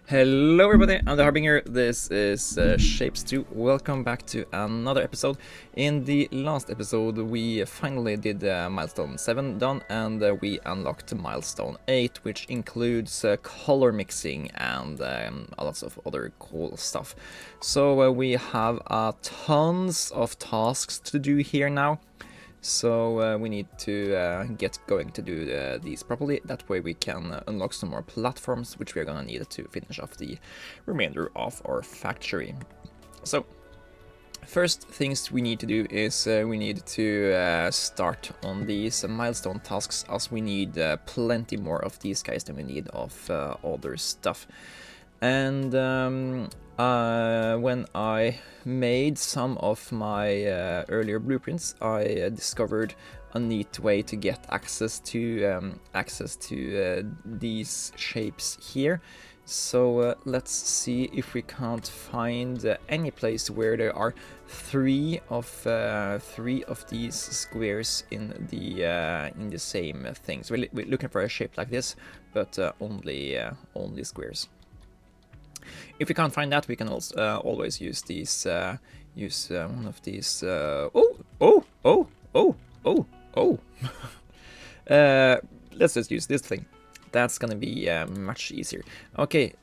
Hello everybody, I'm the Harbinger. This is Shapez. Welcome back to another episode. In the last episode we finally did milestone 7 done, and we unlocked milestone 8, which includes color mixing and lots of other cool stuff. So we have tons of tasks to do here now. So we need to get going to do these properly. That way we can unlock some more platforms, which we are gonna need to finish off the remainder of our factory. So first things we need to do is we need to start on these milestone tasks, as we need plenty more of these guys than we need of other stuff. And when I made some of my earlier blueprints, I discovered a neat way to get access to these shapes here. So let's see if we can't find any place where there are three of these squares in the same thing. So we're looking for a shape like this, but only squares. If we can't find that, we can also always use these. Use one of these. Let's just use this thing. That's gonna be much easier. Okay,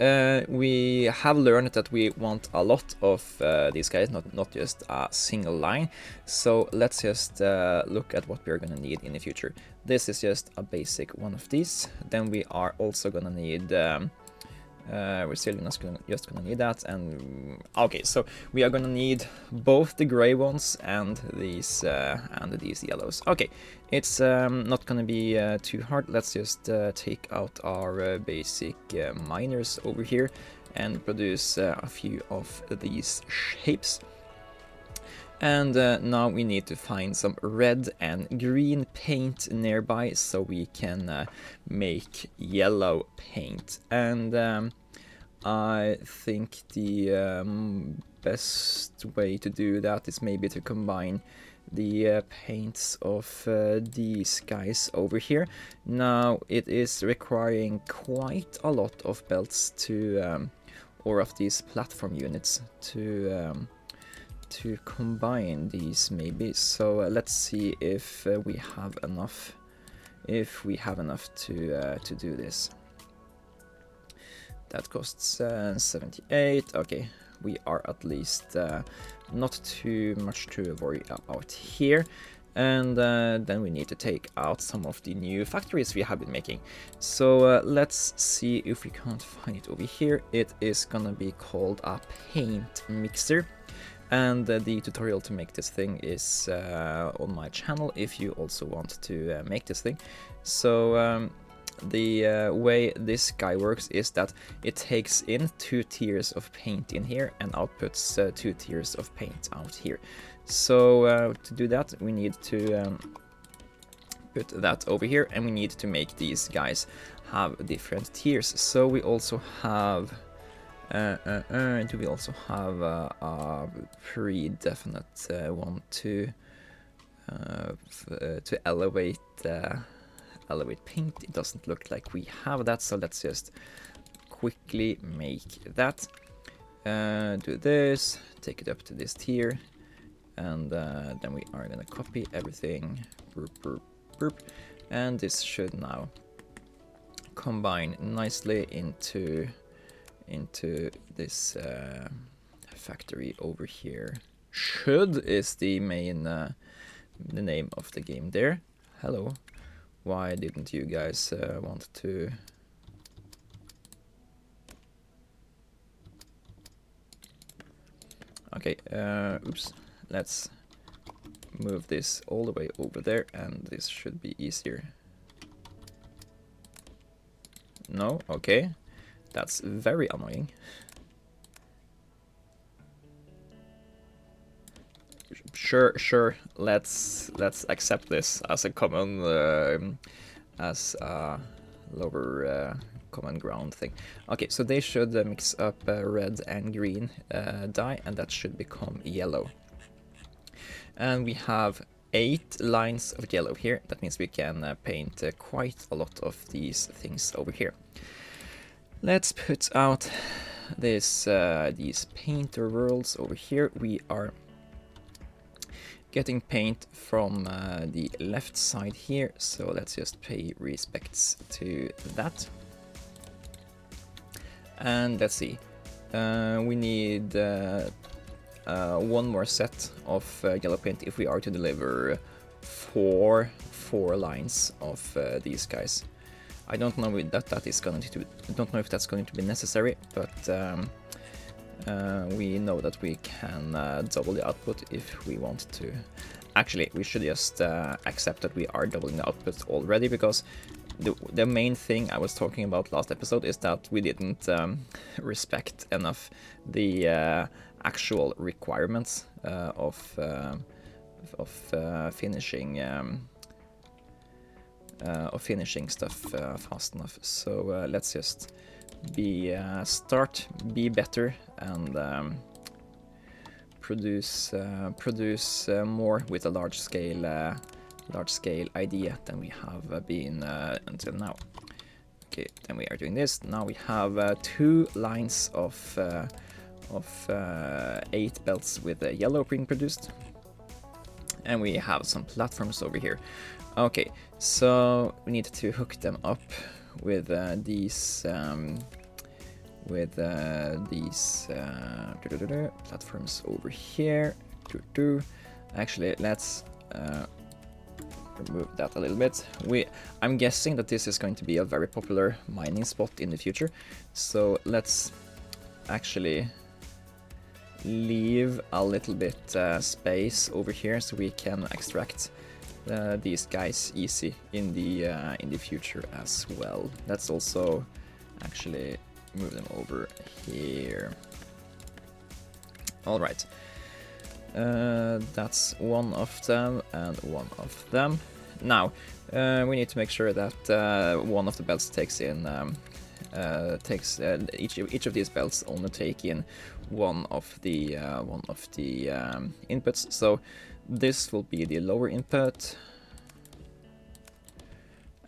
we have learned that we want a lot of these guys, not just a single line. So let's just look at what we're gonna need in the future. This is just a basic one of these. Then we are also gonna need. We're still just gonna need that, and okay, so we are gonna need both the gray ones and these yellows. Okay, it's not gonna be too hard. Let's just take out our basic miners over here and produce a few of these shapes. And now we need to find some red and green paint nearby so we can make yellow paint. And I think the best way to do that is maybe to combine the paints of these guys over here. Now it is requiring quite a lot of belts to, or of these platform units to combine these maybe. So let's see if we have enough. If we have enough to do this. That costs 78. Okay, we are at least not too much to worry about here. And then we need to take out some of the new factories we have been making. So let's see if we can't find it over here. It is gonna be called a paint mixer. And the tutorial to make this thing is on my channel if you also want to make this thing. So the way this guy works is that it takes in 2 tiers of paint in here and outputs 2 tiers of paint out here. So to do that, we need to put that over here, and we need to make these guys have different tiers. So we also have. Do we also have a pre-definite one to elevate paint? It doesn't look like we have that, so let's just quickly make that. Do this, take it up to this tier, and then we are gonna copy everything. And this should now combine nicely into this factory over here. Should is the main the name of the game there. Hello, why didn't you guys want to? Okay, oops, let's move this all the way over there, and this should be easier. No, okay. That's very annoying. Sure. Let's accept this as a common, as a lower common ground thing. Okay, so they should mix up red and green dye, and that should become yellow. And we have 8 lines of yellow here. That means we can paint quite a lot of these things over here. Let's put out this these painter worlds over here. We are getting paint from the left side here, so let's just pay respects to that. And let's see, we need one more set of yellow paint if we are to deliver four lines of these guys. I don't know if that is going to. I don't know if that's going to be necessary, but we know that we can double the output if we want to. Actually, we should just accept that we are doubling the output already, because the main thing I was talking about last episode is that we didn't respect enough the actual requirements of finishing stuff fast enough. So let's just be better and produce more with a large scale idea than we have been until now. Okay, then we are doing this. Now we have 2 lines of 8 belts with yellow being produced, and we have some platforms over here. Okay, so we need to hook them up with these platforms over here. Actually, let's remove that a little bit. I'm guessing that this is going to be a very popular mining spot in the future, so let's actually leave a little bit space over here so we can extract these guys easy in the future as well. Let's also actually move them over here. All right. That's one of them and one of them. Now we need to make sure that one of the belts takes in each of these belts only take in one of the inputs. So this will be the lower input,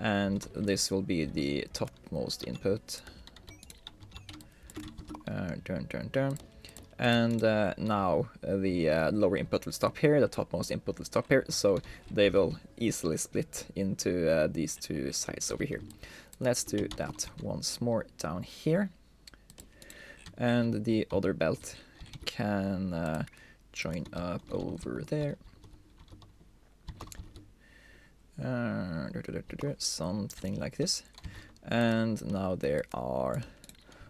and this will be the topmost input. And now the lower input will stop here, the topmost input will stop here, so they will easily split into these 2 sides over here. Let's do that once more down here, and the other belt can join up over there. Something like this. And now there are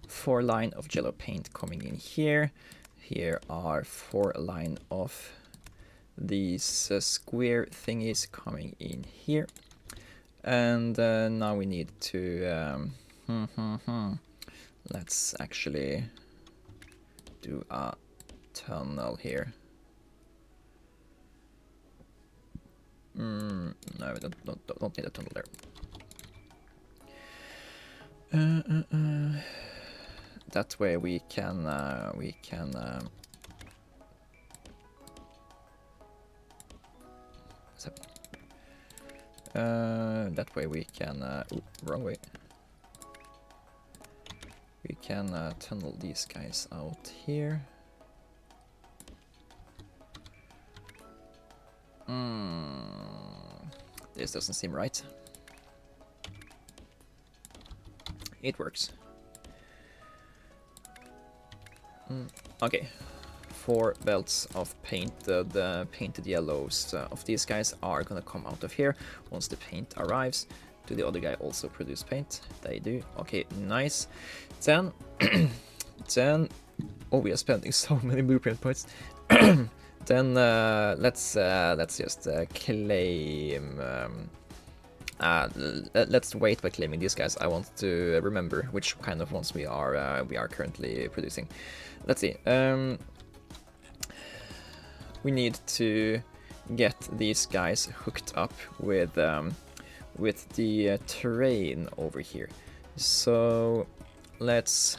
4 line of yellow paint coming in here. Here are 4 line of these square thingies coming in here. And now we need to let's actually do a tunnel here. No, we don't need a tunnel there. That way we can that way we can wrong way. We can tunnel these guys out here. This doesn't seem right. It works. Okay, 4 belts of painted yellows of these guys are gonna come out of here once the paint arrives. Do the other guy also produce paint? They do. Okay, nice. Then, oh, we are spending so many blueprint points. Then let's just claim. Let's wait by claiming these guys. I want to remember which kind of ones we are currently producing. Let's see. We need to get these guys hooked up with the terrain over here. So let's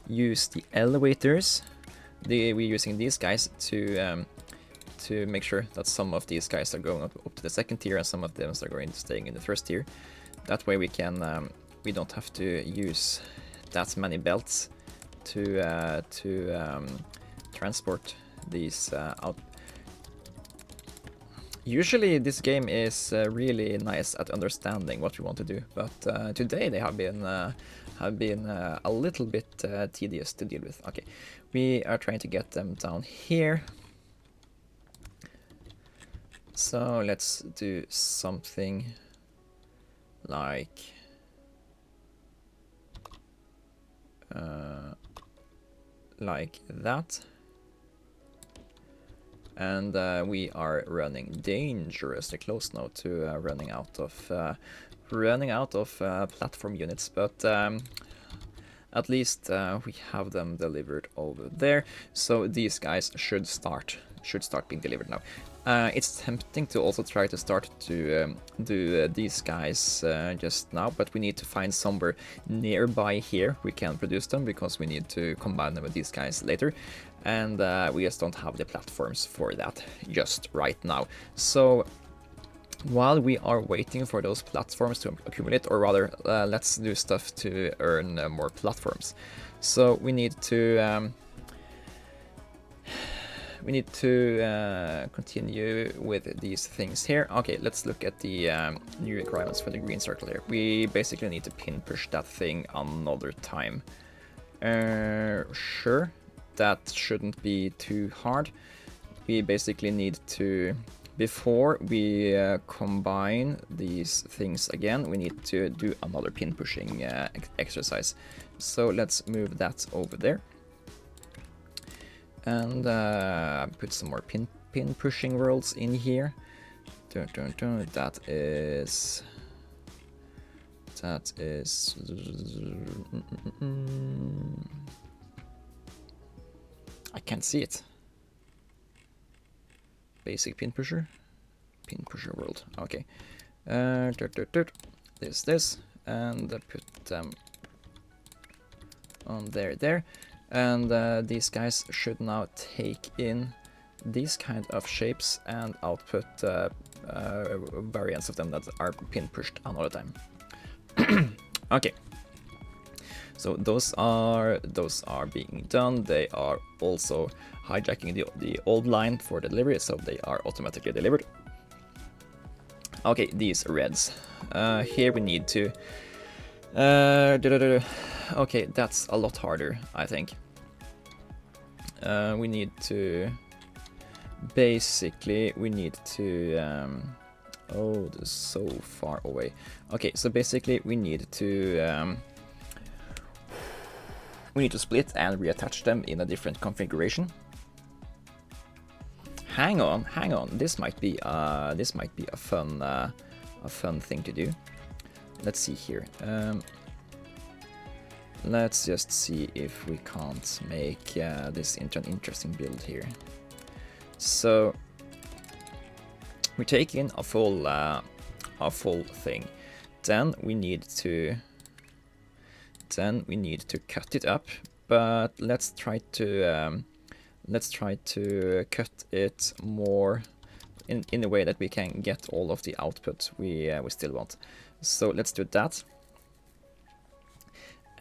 use the elevators. We're using these guys to make sure that some of these guys are going up to the 2nd tier and some of them are going to staying in the 1st tier. That way we can we don't have to use that many belts to transport these out. Usually this game is really nice at understanding what we want to do, but today they have been a little bit tedious to deal with. Okay, we are trying to get them down here. So let's do something like that. And we are running dangerously close now to running out of platform units, but at least we have them delivered over there. So these guys should start being delivered now. It's tempting to also try to start to do these guys just now, but we need to find somewhere nearby here we can produce them, because we need to combine them with these guys later, and we just don't have the platforms for that just right now. So while we are waiting for those platforms to accumulate, or rather let's do stuff to earn more platforms. So we need to continue with these things here. Okay, let's look at the new requirements for the green circle here. We basically need to pin push that thing another time. Sure, that shouldn't be too hard. We basically need to, before we combine these things again, we need to do another pin pushing exercise. So let's move that over there. And put some more pin pushing worlds in here. That is I can't see it. Basic pin pusher world. Okay. This and put them on there. And these guys should now take in these kind of shapes and output variants of them that are pin pushed another time. Okay, so those are being done. They are also hijacking the old line for delivery, so they are automatically delivered. Okay, these reds. Here we need to okay, that's a lot harder, I think. We need to basically oh, this is so far away. Okay, so basically we need to split and reattach them in a different configuration. Hang on. This might be a fun thing to do. Let's see here. Let's just see if we can't make this into an interesting build here. So we take in a full thing. Then we need to cut it up. But let's try to cut it more in a way that we can get all of the output we still want. So let's do that.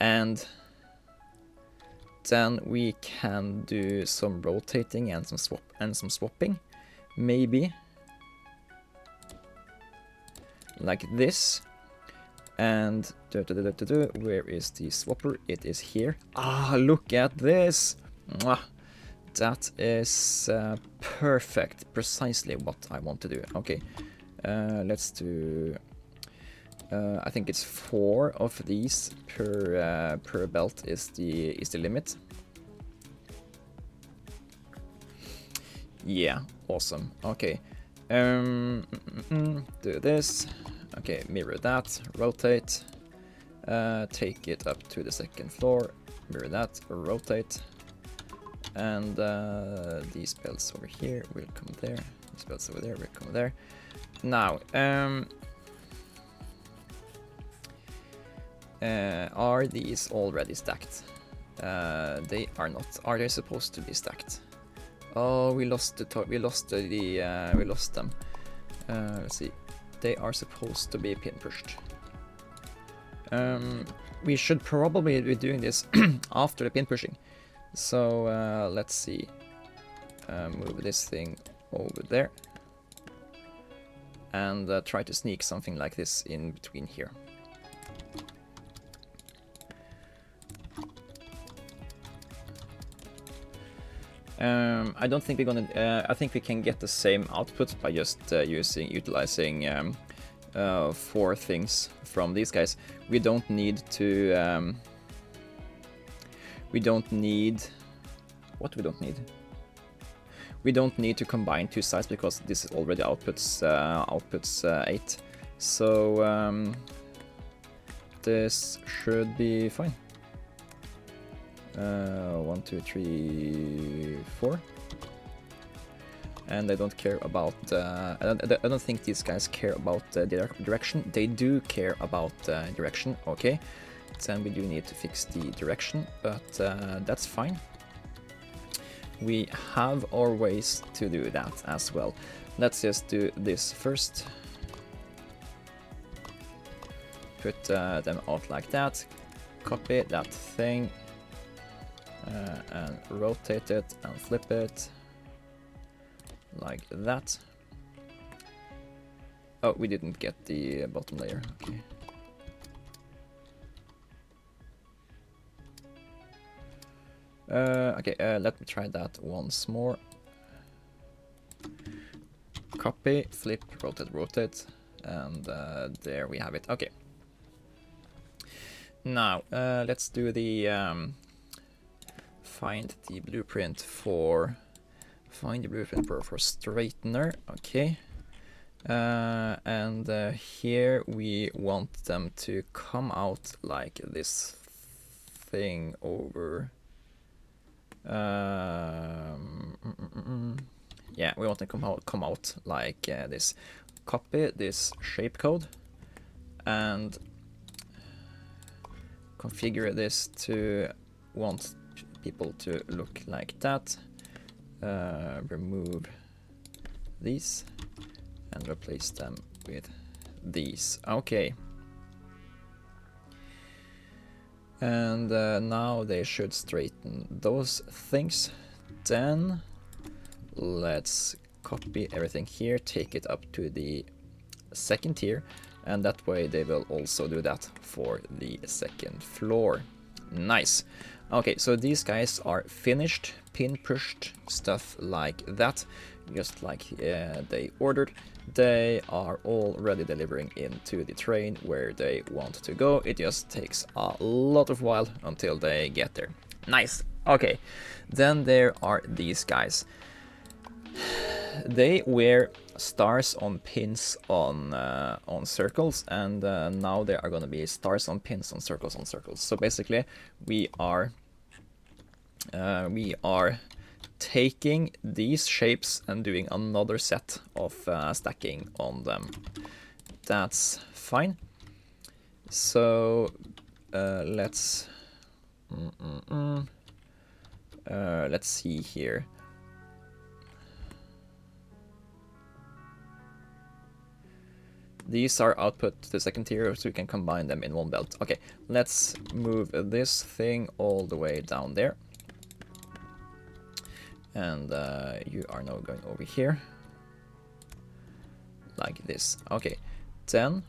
And then we can do some rotating and some swapping, maybe like this. And where is the swapper? It is here. Ah, look at this! Mwah. That is perfect, precisely what I want to do. Okay, let's do. I think it's 4 of these per belt is the limit. Yeah, awesome. Okay, do this. Okay, mirror that, rotate, take it up to the 2nd floor, mirror that, rotate, and these belts over here will come there. These belts over there will come there. Now, are these already stacked? They are not. Are they supposed to be stacked? Oh, we lost them. Let's see. They are supposed to be pin pushed. we should probably be doing this after the pin pushing. So let's see. Move this thing over there. And try to sneak something like this in between here. I don't think we're gonna. I think we can get the same output by just utilizing 4 things from these guys. We don't need to. We don't need. What we don't need. We don't need to combine 2 sides because this already outputs 8. So this should be fine. 1, 2, 3, 4. And I don't care about. I don't think these guys care about direction. They do care about direction. Okay, then we do need to fix the direction, but that's fine. We have our ways to do that as well. Let's just do this first. Put them out like that. Copy that thing. And rotate it and flip it. Like that. Oh, we didn't get the bottom layer. Okay. Okay, let me try that once more. Copy, flip, rotate, and there we have it. Okay. Now, let's do the find the blueprint for straightener. Okay. And here we want them to come out like this thing over. Yeah, we want to come out like this. Copy this shape code and configure this to want people to look like that. Remove these and replace them with these. Okay. And now they should straighten those things. Then let's copy everything here, take it up to the second tier, and that way they will also do that for the second floor. Nice. Okay, so these guys are finished, pin pushed, stuff like that, just like they ordered. They are already delivering into the train where they want to go. It just takes a lot of while until they get there. Nice. Okay, then there are these guys. They wear stars on pins on circles, and now there are going to be stars on pins on circles on circles. So basically, we are taking these shapes and doing another set of stacking on them. That's fine. So let's see here. These are output to the second tier, so we can combine them in one belt. Okay, let's move this thing all the way down there. And you are now going over here. Like this. Okay, then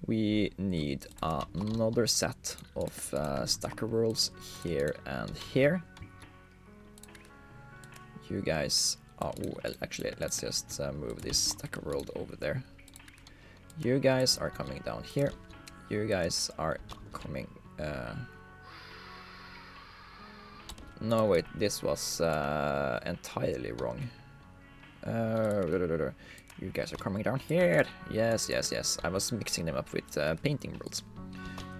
we need another set of stacker worlds here and here. You guys are... well, actually, let's just move this stacker world over there. You guys are coming down here. You guys are coming... no, wait, this was entirely wrong. You guys are coming down here. Yes, yes, yes. I was mixing them up with painting worlds.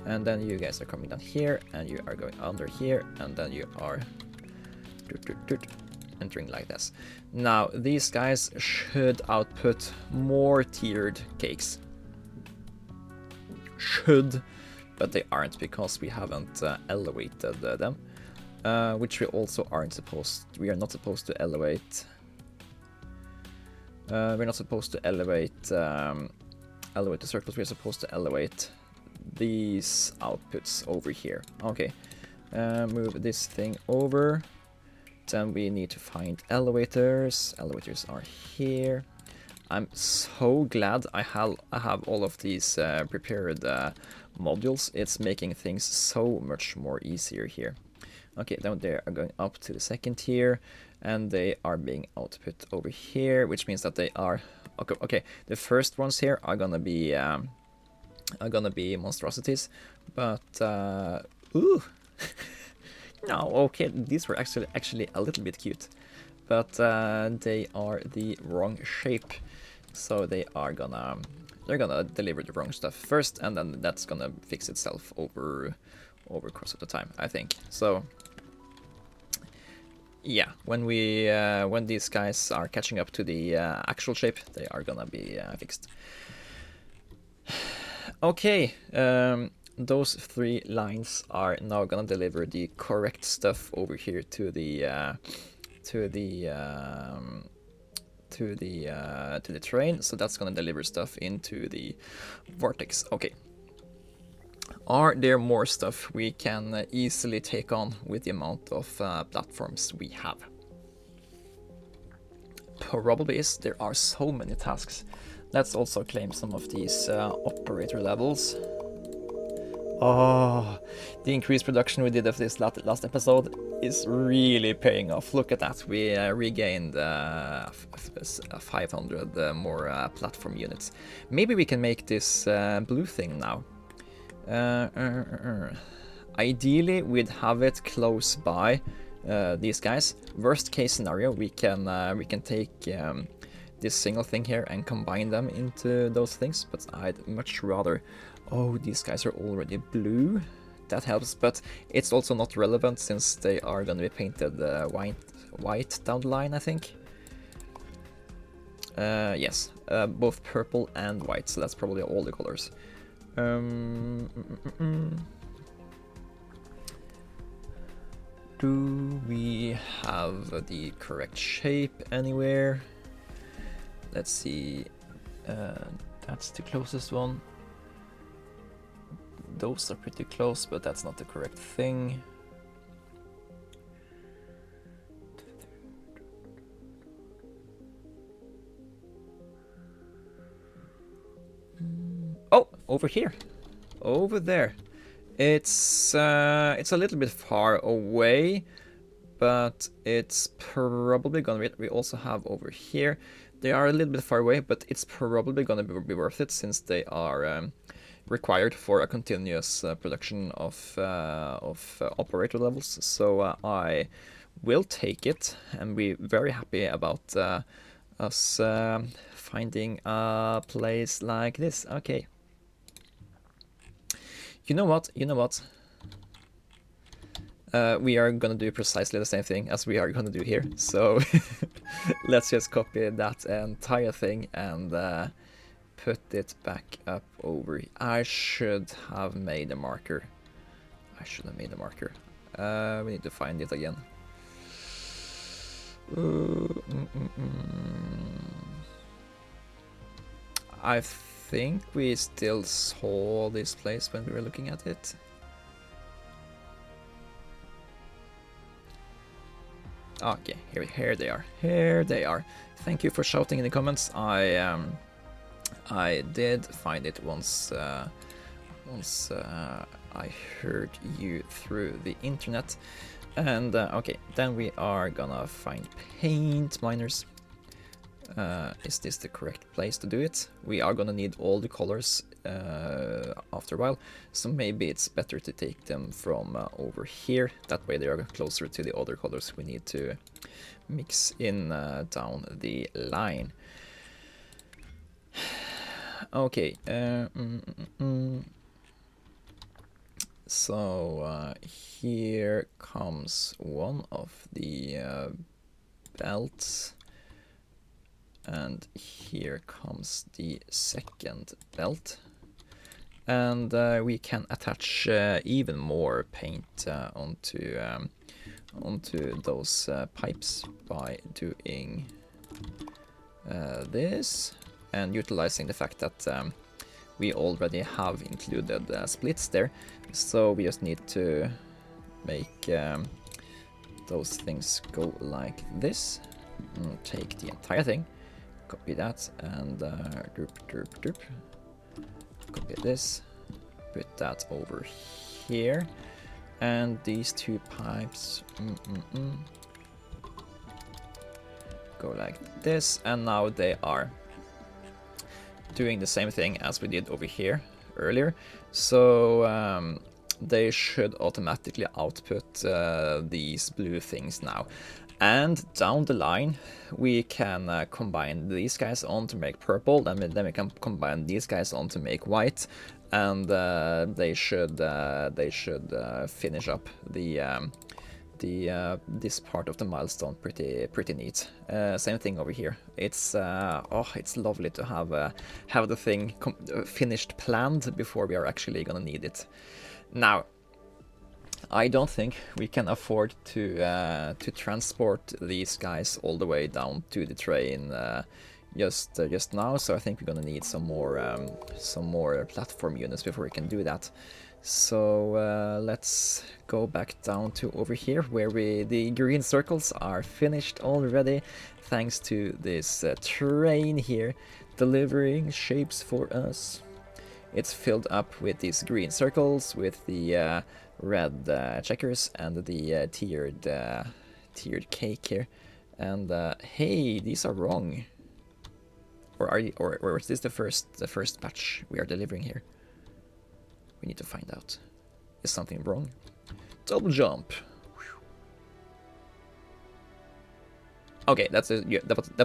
And then you guys are coming down here, and you are going under here, and then you are entering like this. Now, these guys should output more tiered cakes. Should, but they aren't because we haven't elevated them. Which we also aren't supposed... we are not supposed to elevate... we're not supposed to elevate the circles. We're supposed to elevate these outputs over here. Okay, move this thing over. Then we need to find elevators. Elevators are here. I'm so glad I have all of these prepared modules. It's making things so much more easier here. Okay, then they are going up to the second tier, and they are being output over here, which means that they are okay. The first ones here are gonna be monstrosities, but ooh, no, okay, these were actually a little bit cute, but they are the wrong shape. So they're gonna deliver the wrong stuff first, and then that's gonna fix itself over course of the time, I think. So yeah, when these guys are catching up to the actual shape, they are gonna be fixed. Okay, those 3 lines are now gonna deliver the correct stuff over here to the train, so that's gonna deliver stuff into the vortex. Okay. Are there more stuff we can easily take on with the amount of platforms we have? Probably is. There are so many tasks. Let's also claim some of these operator levels. Oh, the increased production we did of this last episode is really paying off. Look at that. We regained 500 more platform units. Maybe we can make this blue thing now. Ideally, we'd have it close by these guys. Worst case scenario, we can take this single thing here and combine them into those things. But I'd much rather. Oh, these guys are already blue. That helps, but it's also not relevant since they are going to be painted white down the line, I think. Yes, both purple and white, so that's probably all the colors. Do we have the correct shape anywhere? Let's see. That's the closest one. Those are pretty close, but that's not the correct thing. Oh, over here, over there. It's a little bit far away, but it's probably gonna be. We also have over here. They are a little bit far away, but it's probably gonna be worth it since they are required for a continuous production of operator levels. So I will take it and be very happy about us finding a place like this. Okay. You know what? We are gonna do precisely the same thing as we are gonna do here. So let's just copy that entire thing and put it back up over here. I should have made a marker. We need to find it again. I think we still saw this place when we were looking at it. Okay, here they are. Here they are. Thank you for shouting in the comments. I did find it once I heard you through the internet. And okay, then we are gonna find paint miners. Is this the correct place to do it? We are gonna need all the colors after a while, so maybe it's better to take them from over here. That way they are closer to the other colors we need to mix in down the line. Okay, so here comes one of the belts, and here comes the second belt, and we can attach even more paint onto those pipes by doing this and utilizing the fact that we already have included splits there, so we just need to make those things go like this. Take the entire thing, copy that, and derp. Copy this, put that over here, and these two pipes go like this, and now they are doing the same thing as we did over here earlier. So they should automatically output these blue things now. And down the line, we can combine these guys on to make purple, then we can combine these guys on to make white, and they should finish up this part of the milestone pretty neat. Same thing over here. It's it's lovely to have the thing finished, planned before we are actually gonna need it. Now, I don't think we can afford to transport these guys all the way down to the train just now. So I think we're gonna need some more platform units before we can do that. So let's go back down to over here where the green circles are finished already, thanks to this train here delivering shapes for us. It's filled up with these green circles with the red checkers and the tiered cake here. And hey, these are wrong. Or is this the first batch we are delivering here? We need to find out. Is something wrong? Double jump. Okay, that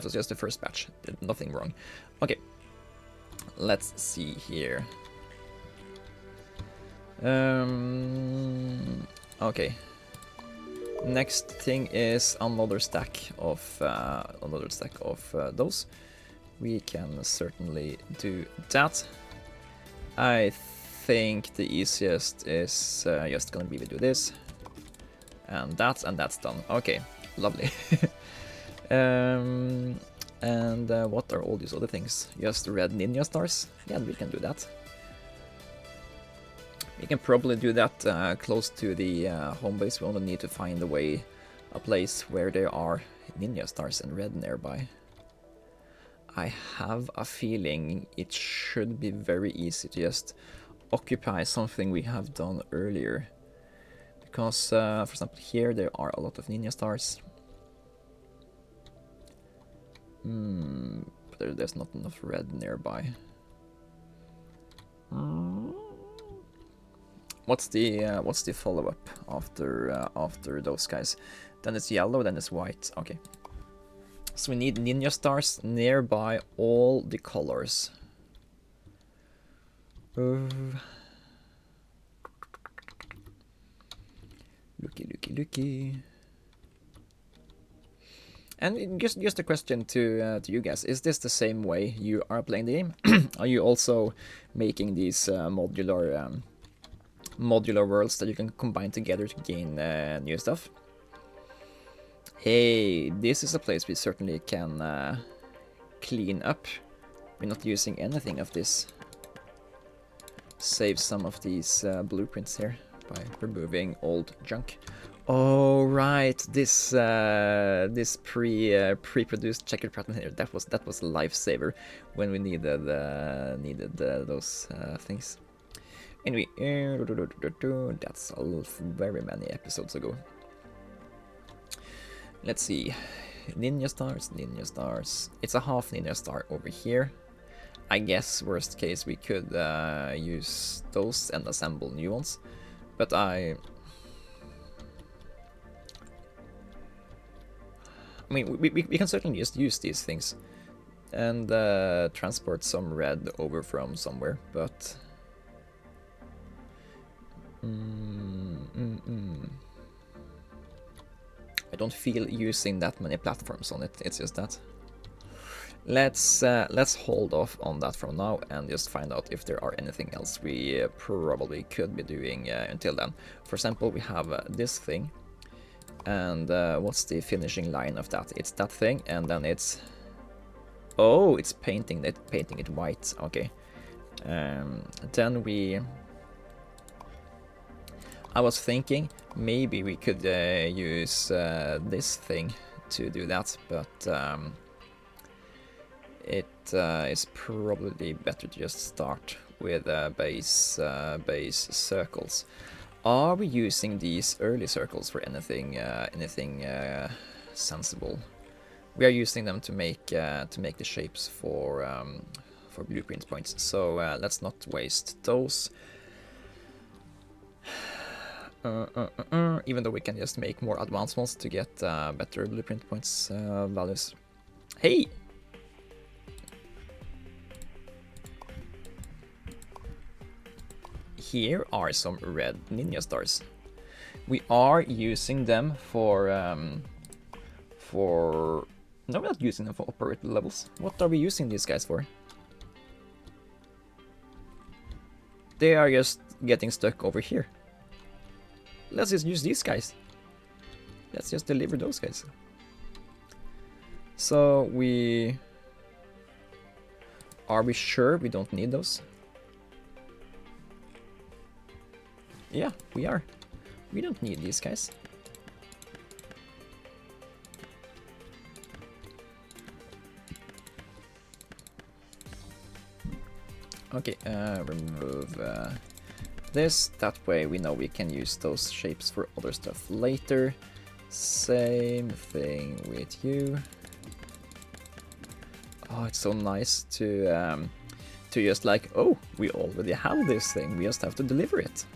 was just the first batch. Nothing wrong. Okay, let's see here. Okay. Next thing is another stack of those. We can certainly do that. I think the easiest is just gonna be to do this, and that's done. Okay, lovely. And what are all these other things? Just red ninja stars? Yeah, we can do that. We can probably do that close to the home base. We only need to find a place where there are ninja stars and red nearby. I have a feeling it should be very easy to just occupy something we have done earlier. Because, for example, here there are a lot of ninja stars. But there's not enough red nearby. What's the follow-up after those guys? Then it's yellow, then it's white. Okay. So we need ninja stars nearby all the colors. Looky. And just a question to you guys: is this the same way you are playing the game? Are you also making these modular worlds that you can combine together to gain new stuff? Hey, this is a place we certainly can clean up. We're not using anything of this. Save some of these blueprints here by removing old junk. Oh right, this pre-produced checkered pattern here, that was a lifesaver when we needed those things. Anyway, that's very many episodes ago. Let's see. Ninja stars. It's a half ninja star over here. I guess worst case we could use those and assemble new ones, but I mean we can certainly just use these things and transport some red over from somewhere, but I don't feel using that many platforms on it. It's just that. Let's hold off on that for now and just find out if there are anything else we probably could be doing until then. For example, we have this thing, and what's the finishing line of that? It's that thing, and then it's it's painting it white. Okay, Then I was thinking maybe we could use this thing to do that, but it is probably better to just start with base circles. Are we using these early circles for anything sensible? We are using them to make the shapes for blueprint points. So let's not waste those. Even though we can just make more advanced ones to get better blueprint points values. Hey! Here are some red ninja stars. We are using them for no, we're not using them for operator levels. What are we using these guys for? They are just getting stuck over here. Let's just use these guys. Let's just deliver those guys. So are we sure we don't need those? Yeah, we are. We don't need these guys. Okay, remove this. That way we know we can use those shapes for other stuff later. Same thing with you. Oh, it's so nice to just like, oh, we already have this thing. We just have to deliver it.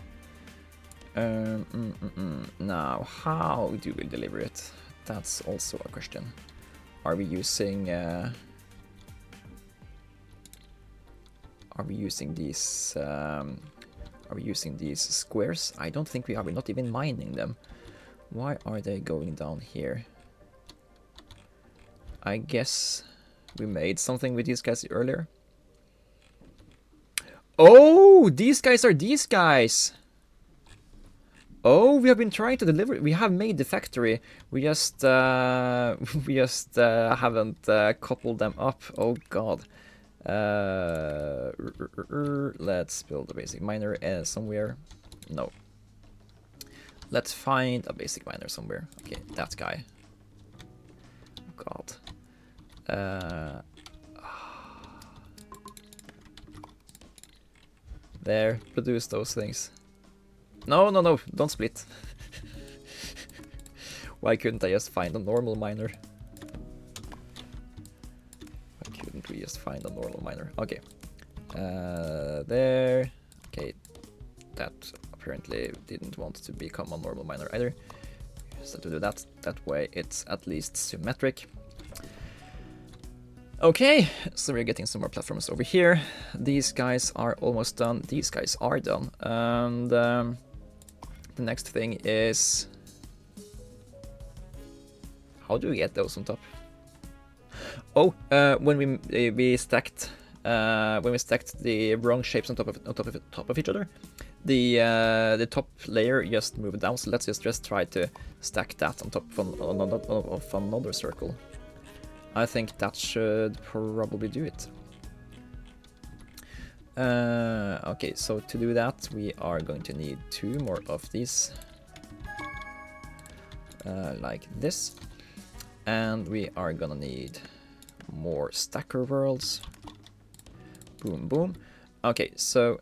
Now, how do we deliver it? That's also a question. Are we using these squares? I don't think we are. We're not even mining them. Why are they going down here? I guess we made something with these guys earlier. Oh, these guys are these guys. Oh, we have been trying to deliver. We have made the factory. We just haven't coupled them up. Oh God. Let's build a basic miner somewhere. No. Let's find a basic miner somewhere. Okay, that guy. Oh God. There, produce those things. No, don't split. Why couldn't I just find a normal miner? Why couldn't we just find a normal miner? Okay. There. Okay. That apparently didn't want to become a normal miner either. So to do that, that way it's at least symmetric. Okay, so we're getting some more platforms over here. These guys are almost done. These guys are done. And the next thing is, how do we get those on top? Oh, when we stacked the wrong shapes on top of each other, the top layer just moved down. So let's just try to stack that on top of another circle. I think that should probably do it. Okay, so to do that, we are going to need 2 more of these, like this, and we are gonna need more stacker worlds. Boom, boom. Okay, so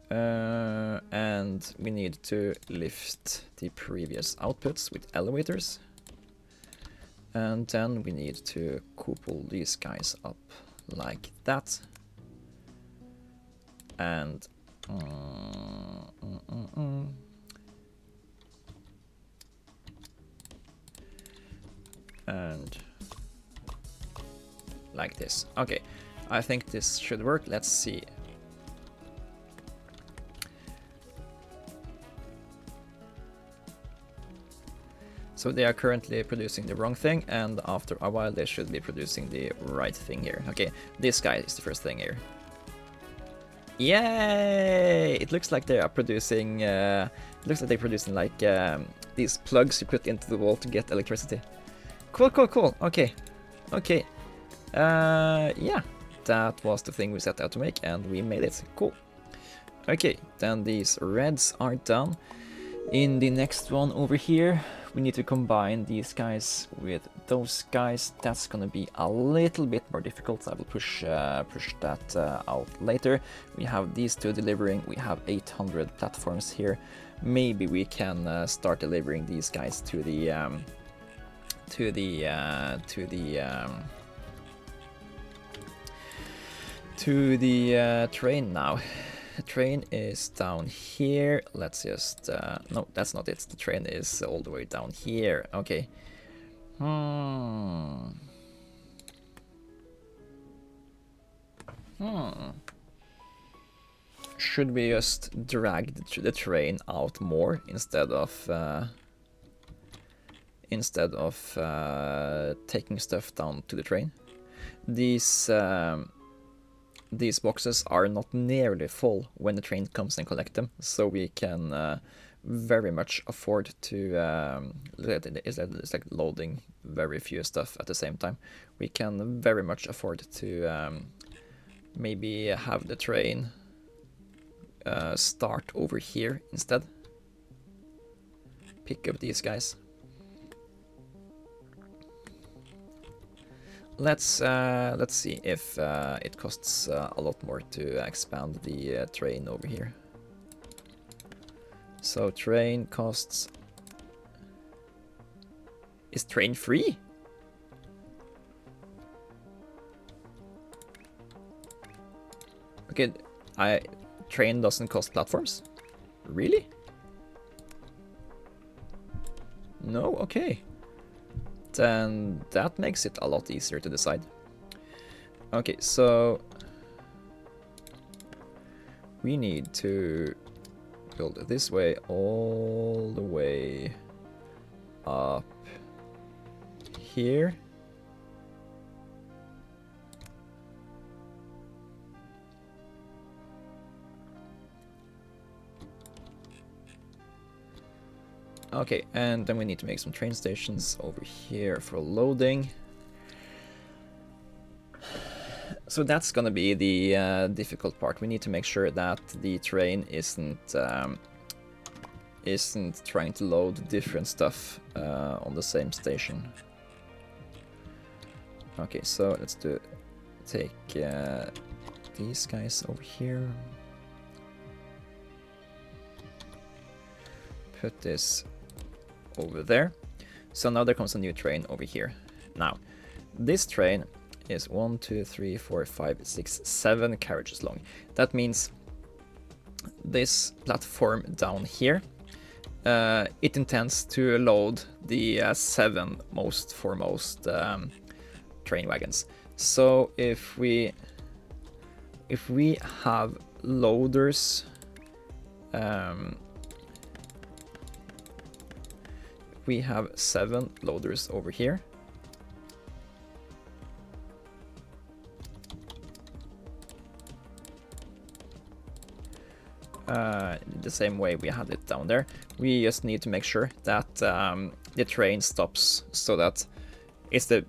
and we need to lift the previous outputs with elevators, and then we need to couple these guys up like that. And and like this. Okay, I think this should work. Let's see. So they are currently producing the wrong thing, and after a while they should be producing the right thing here. Okay, this guy is the first thing here. Yay! It looks like they are producing. It looks like they're producing like these plugs you put into the wall to get electricity. Cool, cool, cool. Okay, okay. Yeah. that was the thing we set out to make, and we made it. Cool. Okay, then these reds are done. In the next one over here, we need to combine these guys with those guys. That's gonna be a little bit more difficult. I will push that out later. We have these two delivering. We have 800 platforms here. Maybe we can start delivering these guys to the train now. The train is down here. Let's just no, that's not it. The train is all the way down here. Okay. Should we just drag the train out more instead of taking stuff down to the train? These boxes are not nearly full when the train comes and collect them, so we can very much afford to it's like loading very few stuff at the same time. We can very much afford to maybe have the train start over here instead. Pick up these guys. Let's see if it costs a lot more to expand the train over here. So train costs... Is train free? Okay, train doesn't cost platforms? Really? No? Okay. Then that makes it a lot easier to decide. Okay, so we need to build it this way all the way up here. Okay, and then we need to make some train stations over here for loading. So that's gonna be the difficult part. We need to make sure that the train isn't trying to load different stuff on the same station. Okay, so let's take these guys over here. Put this over there. So now there comes a new train over here. Now, this train is 1, 2, 3, 4, 5, 6, 7 carriages long. That means this platform down here, it intends to load the 7 most foremost train wagons. So if we have loaders, we have 7 loaders over here. The same way we had it down there. We just need to make sure that the train stops so that it's the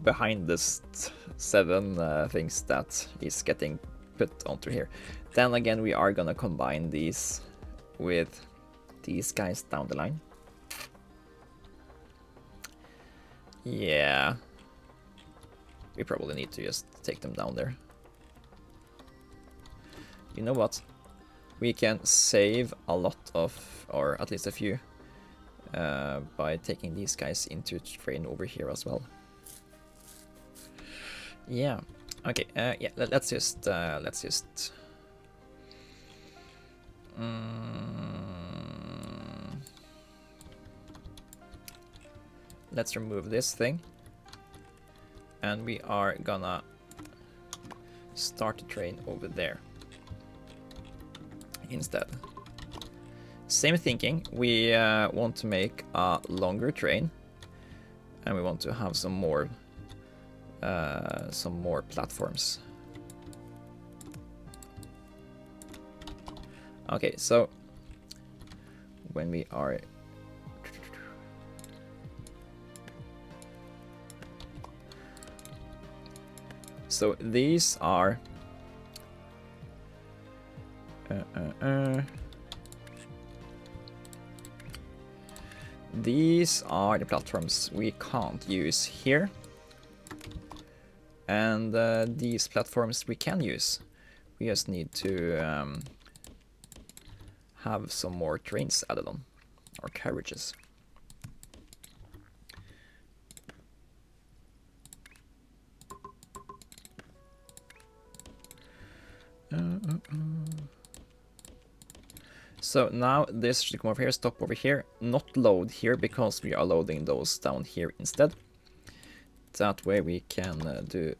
behind the 7 things that is getting put onto here. Then again, we are gonna combine these with these guys down the line. Yeah, we probably need to just take them down there. You know what? We can save a lot of, or at least a few, by taking these guys into train over here as well. Yeah. Okay. Yeah. Let's just. Let's remove this thing, and we are gonna start the train over there instead. Same thinking, we want to make a longer train, and we want to have some more platforms. Okay, so when we are So these are these are the platforms we can't use here, and these platforms we can use. We just need to have some more trains added on, or carriages. So now this should come over here, stop over here, not load here because we are loading those down here instead. That way we can do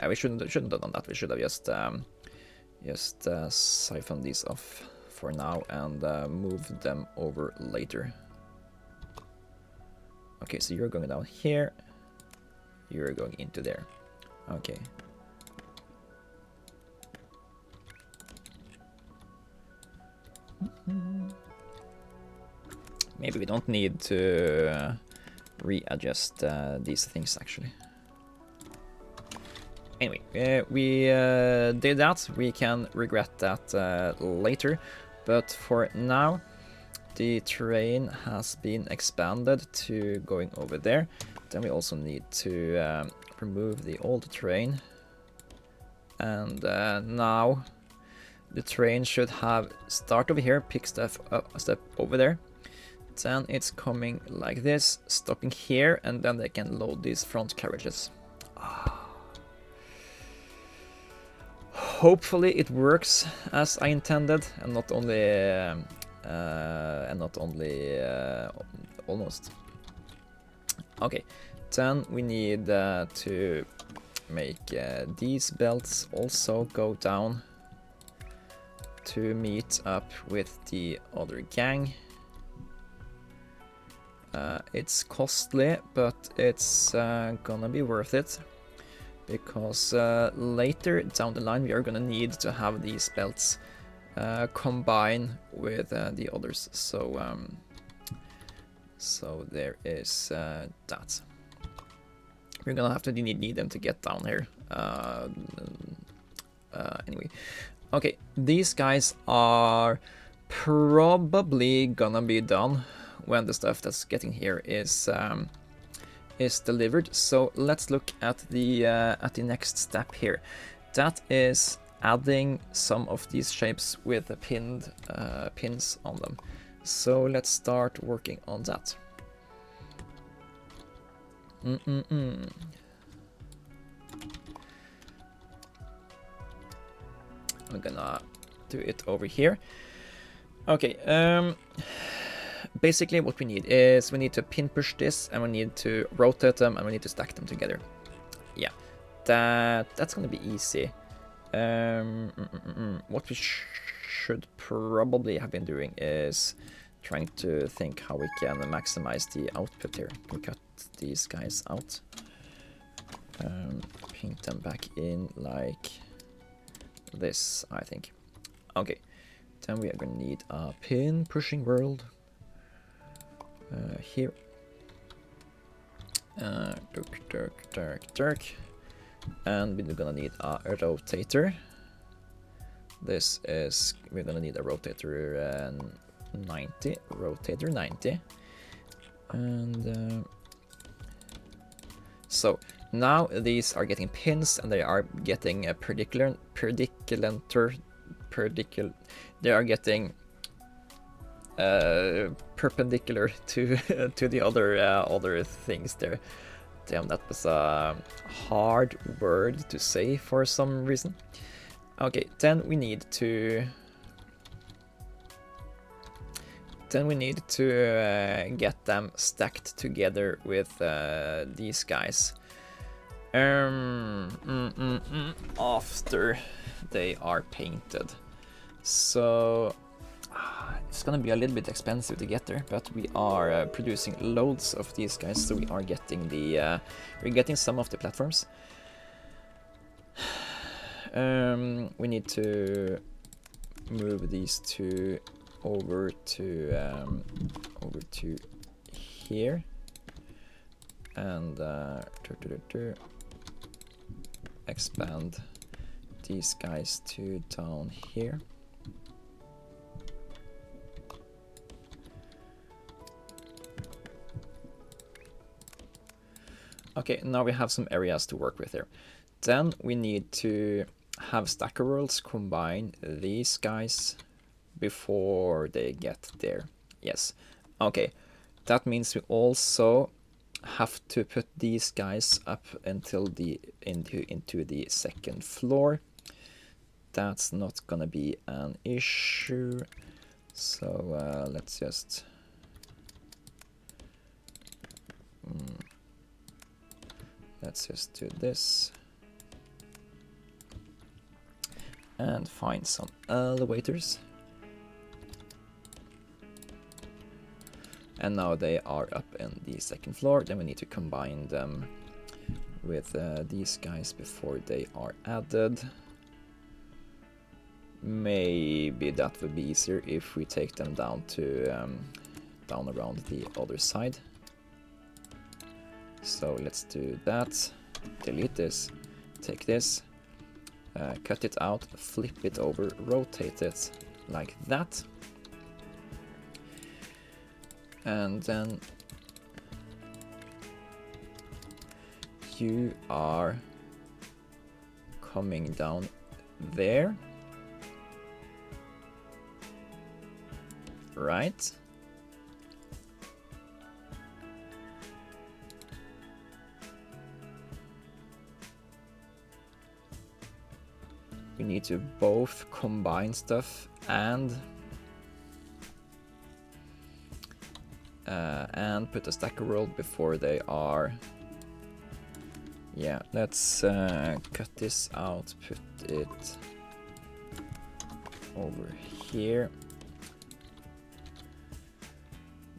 we shouldn't have done that. We should have just siphon these off for now and move them over later. Okay, so you're going down here, you're going into there. Okay. Maybe we don't need to readjust these things actually. Anyway, we did that. We can regret that later, but for now the train has been expanded to going over there. Then we also need to remove the old train, and now the train should have start over here, pick stuff up a step over there. Then it's coming like this, stopping here, and then they can load these front carriages. Hopefully it works as I intended, and not only almost. Okay, then we need to make these belts also go down to meet up with the other gang. It's costly, but it's gonna be worth it, because later down the line we are gonna need to have these belts combine with the others. So so there is that. We're gonna have to need them to get down here. Anyway, okay, these guys are probably gonna be done when the stuff that's getting here is delivered. So let's look at the next step here. That is adding some of these shapes with the pins on them. So let's start working on that. I'm gonna do it over here. Okay, basically what we need is we need to pin push this, and we need to rotate them, and we need to stack them together. Yeah, that's gonna be easy. What we should probably have been doing is trying to think how we can maximize the output here. We cut these guys out, paint them back in like this, I think. Okay, then we are gonna need a pin pushing world here. Dark. And we're gonna need a rotator. This is, we're gonna need a rotator 90, rotator 90. And so now these are getting pins, and they are getting a they are getting perpendicular to to the other things there. Damn, that was a hard word to say for some reason. Okay, then we need to get them stacked together with these guys. After they are painted. So it's gonna be a little bit expensive to get there, but we are producing loads of these guys, so we are getting the we're getting some of the platforms. We need to move these two over to here, and expand these guys to down here. Okay, now we have some areas to work with here. Then we need to have stacker worlds combine these guys before they get there. Yes. Okay. That means we also have to put these guys up until the into the second floor. That's not gonna be an issue. So let's just do this and find some elevators. And now they are up in the second floor. Then we need to combine them with these guys before they are added. Maybe that would be easier if we take them down to down around the other side. So let's do that. Delete this. Take this. Cut it out. Flip it over. Rotate it like that. And then you are coming down there. Right? We need to both combine stuff and put a stacker world before they are. Yeah, let's cut this out, put it over here.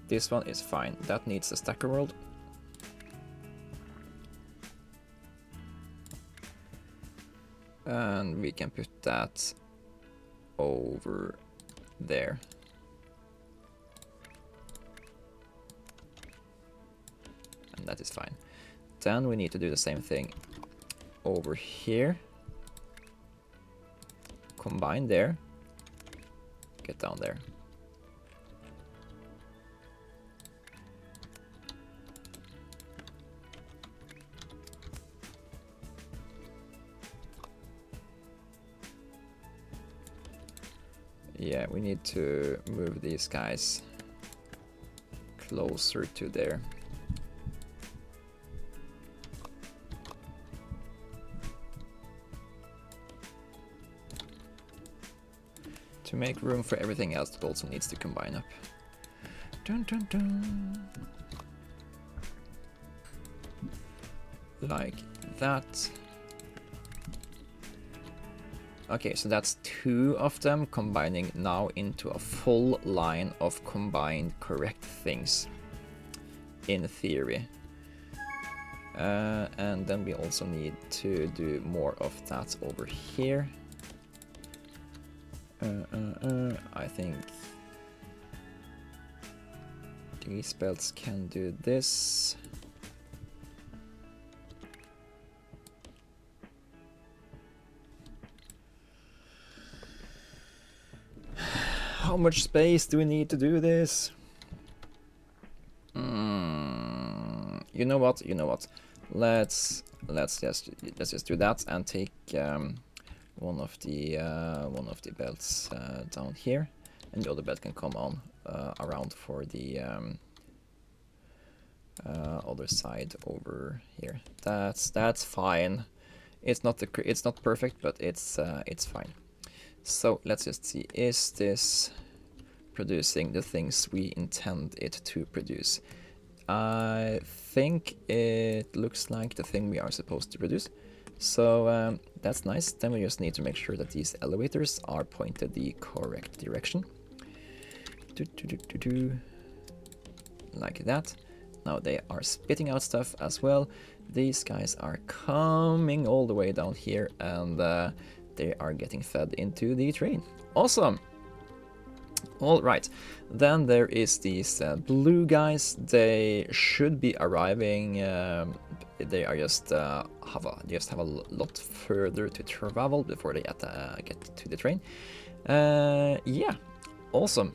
This one is fine. That needs a stacker world. And we can put that over there. And that is fine. Then we need to do the same thing over here. Combine there. Get down there. Yeah, we need to move these guys closer to there. To make room for everything else that also needs to combine up. Dun, dun, dun. Like that. Okay, so that's 2 of them combining now into a full line of combined correct things, in theory. And then we also need to do more of that over here. I think these belts can do this. How much space do we need to do this? You know what? Let's just do that and take one of the belts down here, and the other belt can come on around for the other side over here. That's fine. It's not perfect, but it's fine. So let's just see, is this producing the things we intend it to produce? I think it looks like the thing we are supposed to produce. So that's nice. Then we just need to make sure that these elevators are pointed the correct direction. Like that. Now they are spitting out stuff as well. These guys are coming all the way down here, and they are getting fed into the train. Awesome! Alright, then there is these blue guys. They should be arriving they are just have a lot further to travel before they get to the train. Yeah, awesome.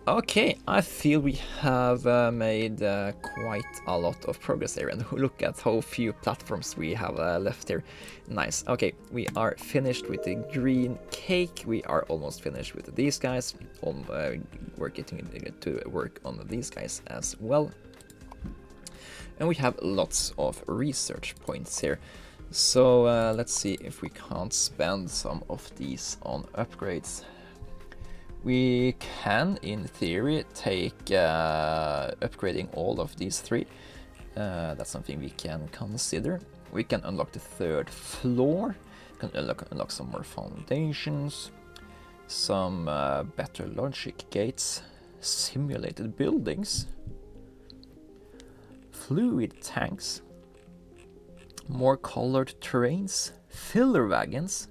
Okay, I feel we have made quite a lot of progress here, and look at how few platforms we have left here. Nice. Okay, we are finished with the green cake. We are almost finished with these guys. We're getting to work on these guys as well. And we have lots of research points here. So let's see if we can't spend some of these on upgrades. We can, in theory, take upgrading all of these three. That's something we can consider. We can unlock the 3rd floor. We can unlock some more foundations, some better logic gates, simulated buildings, fluid tanks, more colored terrains, filler wagons.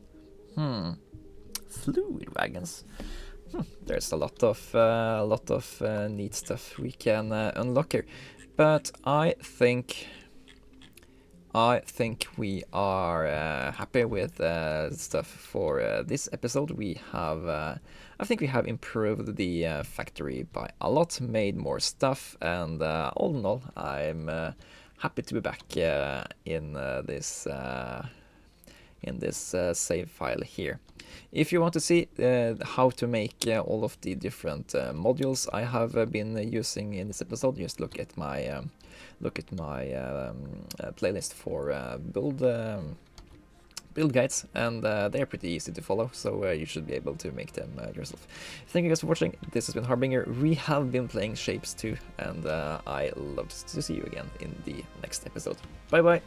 Fluid wagons. There's a lot of neat stuff we can unlock here, but I think we are happy with stuff for this episode. We have, I think we have improved the factory by a lot, made more stuff, and all in all, I'm happy to be back in this save file here. If you want to see how to make all of the different modules I have been using in this episode, just look at my playlist for build guides, and they are pretty easy to follow, so you should be able to make them yourself. Thank you guys for watching. This has been Harbinger. We have been playing Shapes 2, and I love to see you again in the next episode. Bye bye!